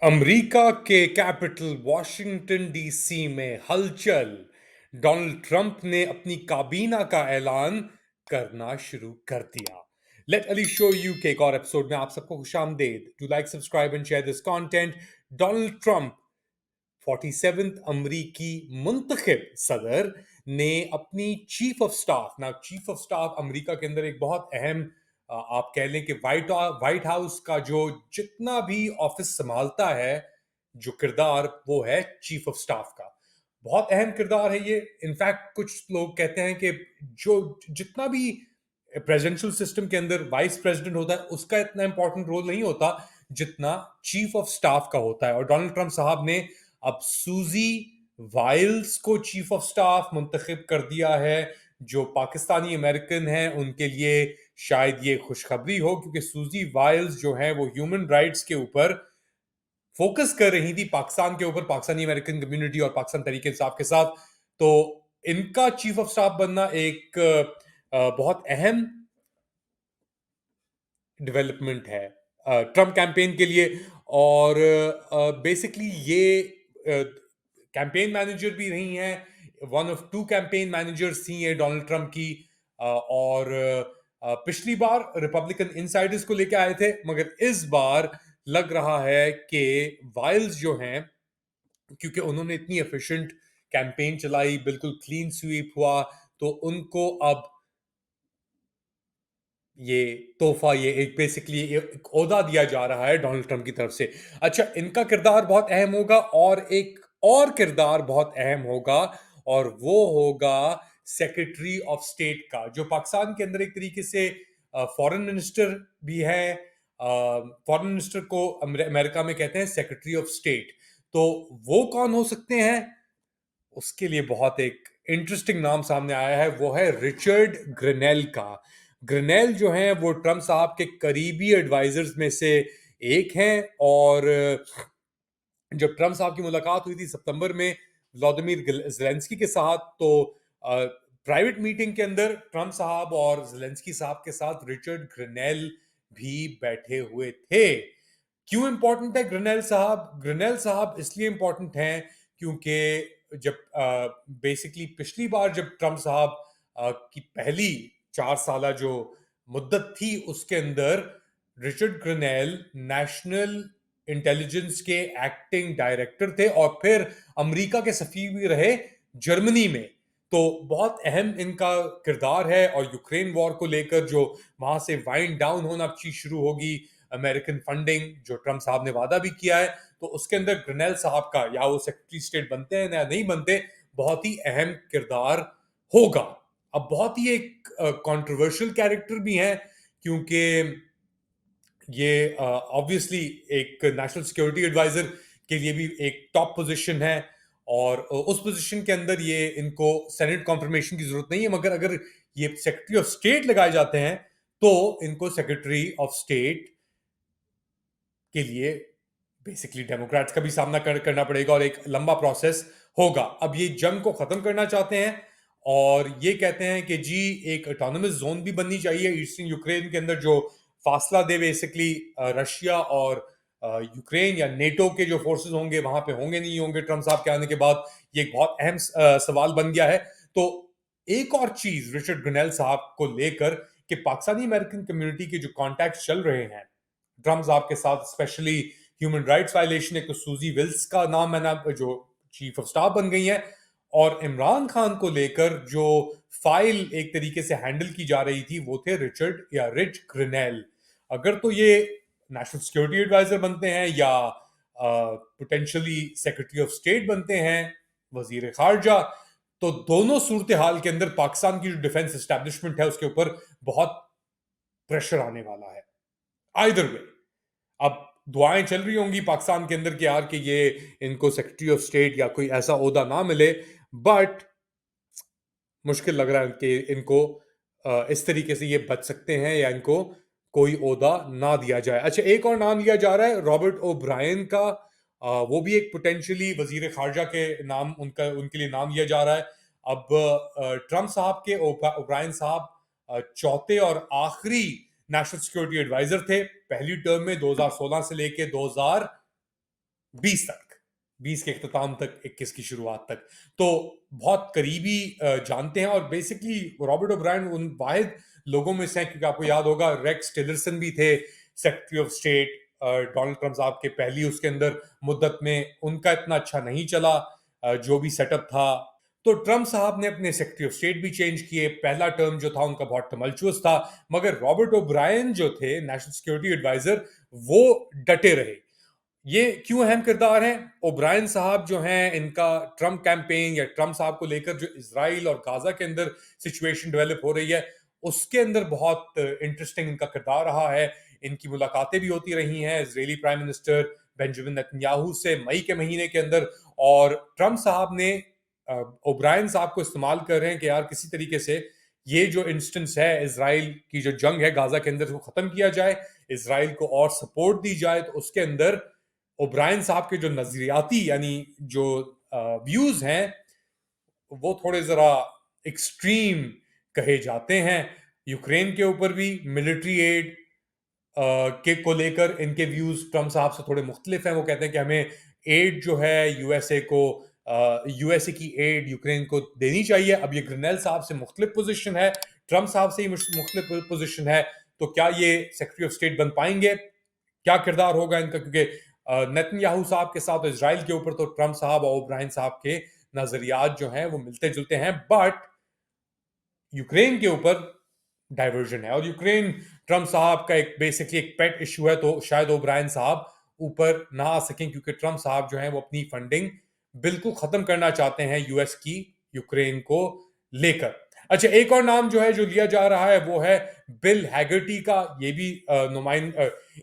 America के capital Washington DC में हलचल। डोनाल्ड ट्रंप ने अपनी काबीना का ऐलान करना शुरू कर दिया। लेट अली शो यू के एक और एपिसोड में आप सबको खुशामदेद। Do like, subscribe and share this content. Donald Trump 47th अमरीकी मुंतखब सदर ने अपनी चीफ ऑफ स्टाफ ना चीफ ऑफ स्टाफ अमरीका के अंदर एक बहुत अहम आप कह लें कि व्हाइट हाउस का जो जितना भी ऑफिस संभालता है जो किरदार वो है चीफ ऑफ स्टाफ का। बहुत अहम किरदार है ये। इनफैक्ट कुछ लोग कहते हैं कि जो जितना भी प्रेसिडेंशियल सिस्टम के अंदर वाइस प्रेसिडेंट होता है उसका इतना इंपॉर्टेंट रोल नहीं होता जितना चीफ ऑफ स्टाफ का होता है। और डोनाल्ड ट्रंप साहब ने अब सूजी वाइल्स को चीफ ऑफ स्टाफ मुंतखब कर दिया है। जो पाकिस्तानी अमेरिकन हैं उनके लिए शायद ये खुशखबरी हो, क्योंकि सूजी वाइल्स जो है वो ह्यूमन राइट्स के ऊपर फोकस कर रही थी, पाकिस्तान के ऊपर, पाकिस्तानी अमेरिकन कम्युनिटी और पाकिस्तान तरीके इंसाफ के साथ। तो इनका चीफ ऑफ स्टाफ बनना एक बहुत अहम डेवलपमेंट है ट्रम्प कैंपेन के लिए। और बेसिकली ये कैंपेन मैनेजर भी रही हैं, one of two campaign managers थी ये डोनाल्ड ट्रंप की। और पिछली बार रिपब्लिकन इनसाइडर्स को लेके आए थे, मगर इस बार लग रहा है कि वाइल्स जो हैं, क्योंकि उन्होंने इतनी एफिशिएंट कैंपेन चलाई, बिल्कुल क्लीन स्वीप हुआ, तो उनको अब ये तोहफा, ये एक बेसिकली एक ओहदा दिया जा रहा है डोनाल्ड ट्रंप की तरफ से। अच्छा, इनका किरदार बहुत अहम होगा और एक और किरदार बहुत अहम होगा, और वो होगा सेक्रेटरी ऑफ स्टेट का, जो पाकिस्तान के अंदर एक तरीके से फॉरेन मिनिस्टर भी है। फॉरेन मिनिस्टर को अमेरिका में कहते हैं सेक्रेटरी ऑफ स्टेट। तो वो कौन हो सकते हैं? उसके लिए बहुत एक इंटरेस्टिंग नाम सामने आया है, वो है रिचर्ड ग्रेनेल का। ग्रेनेल जो हैं वो ट्रंप साहब के करीबी एडवाइजर्स में से एक हैं। और जब ट्रंप साहब की मुलाकात हुई थी सितंबर में व्लादिमीर ज़ेलेंस्की के साथ, तो प्राइवेट मीटिंग के अंदर ट्रंप साहब और ज़ेलेंस्की साहब के साथ रिचर्ड ग्रेनेल भी बैठे हुए थे। क्यों इंपॉर्टेंट है ग्रेनेल साहब? ग्रेनेल साहब इसलिए इंपॉर्टेंट हैं क्योंकि जब बेसिकली पिछली बार जब ट्रंप साहब की पहली 4 साल जो मुद्दत थी उसके अंदर रिचर्ड ग्रेनेल नेशनल इंटेलिजेंस के एक्टिंग डायरेक्टर थे और फिर अमेरिका के सफीर भी रहे जर्मनी में। तो बहुत अहम इनका किरदार है। और यूक्रेन वॉर को लेकर जो वहां से वाइंड डाउन होना चीज शुरू होगी, अमेरिकन फंडिंग जो ट्रंप साहब ने वादा भी किया है, तो उसके अंदर ग्रेनेल साहब का, या वो सेक्रेटरी स्टेट बनते हैं या नहीं बनते, बहुत ही अहम किरदार होगा। अब बहुत ही एक कंट्रोवर्शियल कैरेक्टर भी है, क्योंकि ये ऑब्वियसली एक नेशनल सिक्योरिटी एडवाइजर के लिए भी एक टॉप पोजीशन है। और उस पोजीशन के अंदर ये इनको सेनेट कॉन्फर्मेशन की जरूरत नहीं है, मगर अगर ये सेक्रेटरी ऑफ स्टेट लगाए जाते हैं तो इनको सेक्रेटरी ऑफ स्टेट के लिए बेसिकली डेमोक्रेट्स का भी सामना करना पड़ेगा और एक लंबा प्रोसेस होगा। अब ये जंग को खत्म करना चाहते हैं और ये कहते हैं कि जी एक ऑटोनमस जोन भी बननी चाहिए ईस्टर्न यूक्रेन के अंदर, जो फासला दे बेसिकली रशिया और यूक्रेन या नेटो के जो फोर्सेस होंगे वहां पे होंगे नहीं होंगे ट्रंप साहब के आने के बाद। ये एक बहुत अहम सवाल बन गया है। तो एक और चीज रिचर्ड ग्रेनेल साहब को लेकर कि पाकिस्तानी अमेरिकन कम्युनिटी के जो कॉन्टैक्ट चल रहे हैं ट्रंप साहब के साथ, स्पेशली ह्यूमन राइट्स वायलेशन, एक तो सूजी विल्स का नाम मैंने जो चीफ ऑफ स्टाफ बन गई है, और इमरान खान को लेकर जो फाइल एक तरीके से हैंडल की जा रही थी वो थे रिचर्ड या रिच ग्रेनेल। अगर तो ये नेशनल सिक्योरिटी एडवाइजर बनते हैं या पोटेंशियली सेक्रेटरी ऑफ स्टेट बनते हैं, वजीर खारजा, तो दोनों सूरत हाल के अंदर पाकिस्तान की जो डिफेंस एस्टेब्लिशमेंट है उसके ऊपर बहुत प्रेशर आने वाला है। आइदर वे, अब दुआएं चल रही होंगी पाकिस्तान के अंदर कि यार कि ये इनको सेक्रेटरी ऑफ स्टेट या कोई ऐसा ओहदा ना मिले, बट मुश्किल लग रहा है कि इनको इस तरीके से ये बच सकते हैं या इनको कोई ओहदा ना दिया जाए। अच्छा, एक और नाम लिया जा रहा है रॉबर्ट ओब्रायन का। वो भी एक पोटेंशियली वजीर खारजा के नाम उनके लिए नाम लिया जा रहा है। अब ट्रंप साहब के ओब्रायन साहब चौथे और आखिरी नेशनल सिक्योरिटी एडवाइजर थे पहली टर्म में 2016 से लेके 2000 20 तक, 20 के इख्तिताम तक, 21 की शुरुआत तक। तो बहुत करीबी जानते हैं, और बेसिकली रॉबर्ट ओब्रायन उन वाहिद लोगों में से हैं, क्योंकि आपको याद होगा रेक्स टिलरसन भी थे secretary of state Donald Trump साहब के पहली उसके अंदर मुद्दत में। उनका इतना अच्छा नहीं चला जो भी सेटअप था। तो ट्रंप साहब ने अपने सेक्रेटरी ऑफ स्टेट भी चेंज किए। पहला टर्म जो था उनका बहुत टमल्चुअस था, मगर रॉबर्ट ओब्रायन जो थे नेशनल सिक्योरिटी एडवाइजर, वो डटे रहे। ये क्यों अहम किरदार हैं? ओब्रायन साहब जो हैं, इनका ट्रंप कैंपेन या ट्रंप साहब को लेकर जो इजराइल और गाजा के अंदर सिचुएशन डेवलप हो रही है, उसके अंदर बहुत इंटरेस्टिंग इनका किरदार रहा है। इनकी मुलाकातें भी होती रही हैं Israeli prime minister Benjamin Netanyahu से मई के महीने के अंदर। और ट्रंप साहब ने ओब्रायन साहब को इस्तेमाल कर रहे हैं कि यार किसी तरीके से ये जो इंस्टेंस है इजराइल की जो जंग है गाजा के अंदर, उसको खत्म किया जाए, इजराइल को और सपोर्ट दी जाए। तो उसके अंदर ओब्रायन साहब के जो नजरियाती यानी जो व्यूज हैं, वो थोड़े जरा एक्सट्रीम कहे जाते हैं। यूक्रेन के ऊपर भी मिलिट्री एड के को लेकर इनके व्यूज ट्रम्प साहब से थोड़े मुख्तलिफ हैं। वो कहते हैं कि हमें एड जो है यूएसए को, यूएसए की एड यूक्रेन को देनी चाहिए। अब ये ग्रिनेल साहब से मुख्तलिफ पोजीशन है, ट्रम्प साहब से ही मुख्तलिफ पोजीशन है। तो क्या ये सेक्रेटरी ऑफ स्टेट बन पाएंगे? क्या किरदार होगा इनका? क्योंकि नेतन्याहू साहब के साथ इसराइल के ऊपर तो ट्रम्प साहब और ओब्रायन साहब के नजरियात जो हैं वो मिलते जुलते हैं, बट यूक्रेन के ऊपर डाइवर्जन है। और यूक्रेन ट्रम्प साहब का एक बेसिकली एक पेट इशू है, तो शायद ओब्रायन साहब ऊपर ना आ सकें, क्योंकि ट्रम्प साहब जो है वो अपनी फंडिंग बिल्कुल खत्म करना चाहते हैं यूएस की यूक्रेन को लेकर। अच्छा, एक और नाम जो है जो लिया जा रहा है वो है बिल हैगर्टी का। ये भी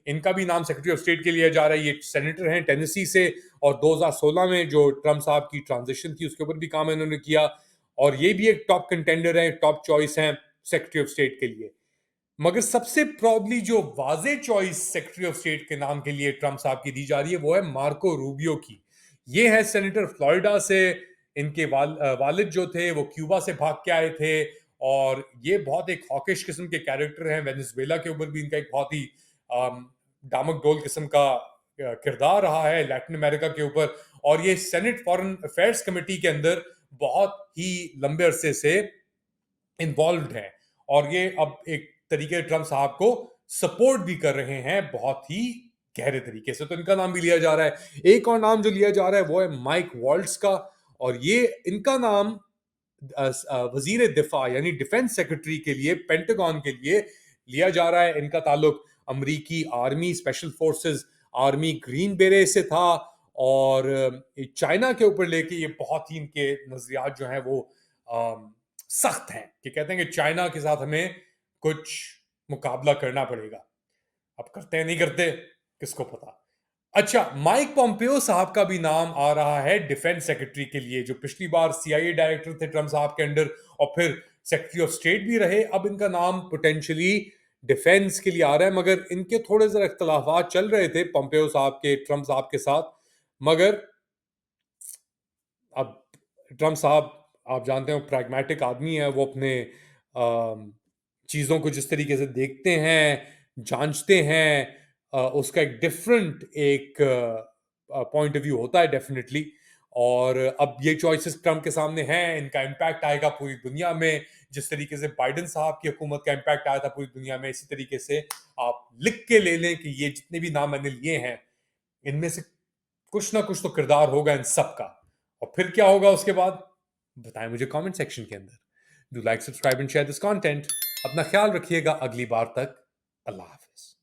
इनका भी नाम सेक्रेटरी ऑफ स्टेट के लिया जा रहा है। ये सेनेटर हैं टेनेसी से, और 2016 में जो ट्रम्प साहब की ट्रांजिशन थी उसके ऊपर भी काम इन्होंने किया। और ये भी एक टॉप कंटेंडर है, टॉप चॉइस है सेक्रेटरी ऑफ स्टेट के लिए। मगर सबसे प्रॉब्ली जो वाजे चॉइस सेक्रेटरी ऑफ स्टेट के नाम के लिए ट्रम्प साहब की दी जा रही है वो है मार्को रूबियो की। ये है सेनेटर फ्लोरिडा से। इनके वालिद जो थे वो क्यूबा से भाग के आए थे, और ये बहुत एक हॉकिश किस्म के कैरेक्टर हैं। वेनेजुएला के ऊपर भी इनका एक बहुत ही डामक डोल किस्म का किरदार रहा है, लैटिन अमेरिका के ऊपर। और ये सेनेट फॉरेन अफेयर्स कमेटी के अंदर बहुत ही लंबे अरसे से इन्वॉल्व हैं, और ये अब एक तरीके ट्रम्प साहब को सपोर्ट भी कर रहे हैं बहुत ही गहरे तरीके से। तो इनका नाम भी लिया जा रहा है। एक और नाम जो लिया जा रहा है वो है माइक वॉल्ट्स का, और ये इनका नाम वजीर दिफा यानी डिफेंस सेक्रेटरी के लिए, पेंटागन के लिए लिया जा रहा है। इनका ताल्लुक अमरीकी army special forces army green बेरे से था, और चाइना के ऊपर लेके ये बहुत ही इनके नजरियात जो हैं वो सख्त हैं, कि कहते हैं कि चाइना के साथ हमें कुछ मुकाबला करना पड़ेगा। अब करते हैं नहीं करते, किसको पता। अच्छा, माइक पॉम्पियो साहब का भी नाम आ रहा है डिफेंस सेक्रेटरी के लिए, जो पिछली बार सीआईए डायरेक्टर थे ट्रम्प साहब के अंडर, और फिर सेक्रेटरी ऑफ स्टेट भी रहे। अब इनका नाम पोटेंशियली डिफेंस के लिए आ रहा है, मगर इनके थोड़े जरा इख्तलाफात चल रहे थे पॉम्पियो साहब के ट्रम्प साहब के साथ। मगर अब ट्रम्प साहब, आप जानते हैं, प्रैग्मेटिक आदमी है। वो अपने चीज़ों को जिस तरीके से देखते हैं, जांचते हैं, उसका एक डिफरेंट एक पॉइंट ऑफ व्यू होता है डेफिनेटली। और अब ये चॉइसेस ट्रम्प के सामने हैं, इनका इम्पैक्ट आएगा पूरी दुनिया में। जिस तरीके से बाइडेन साहब की हुकूमत का इम्पैक्ट आया था पूरी दुनिया में, इसी तरीके से आप लिख के ले लें कि ये जितने भी नाम मैंने लिए हैं, इनमें से कुछ ना कुछ तो किरदार होगा इन सब का। और फिर क्या होगा उसके बाद, बताएं मुझे कमेंट सेक्शन के अंदर। Do like, subscribe and share this content. अपना ख्याल रखिएगा, अगली बार तक अल्लाह हाफिज।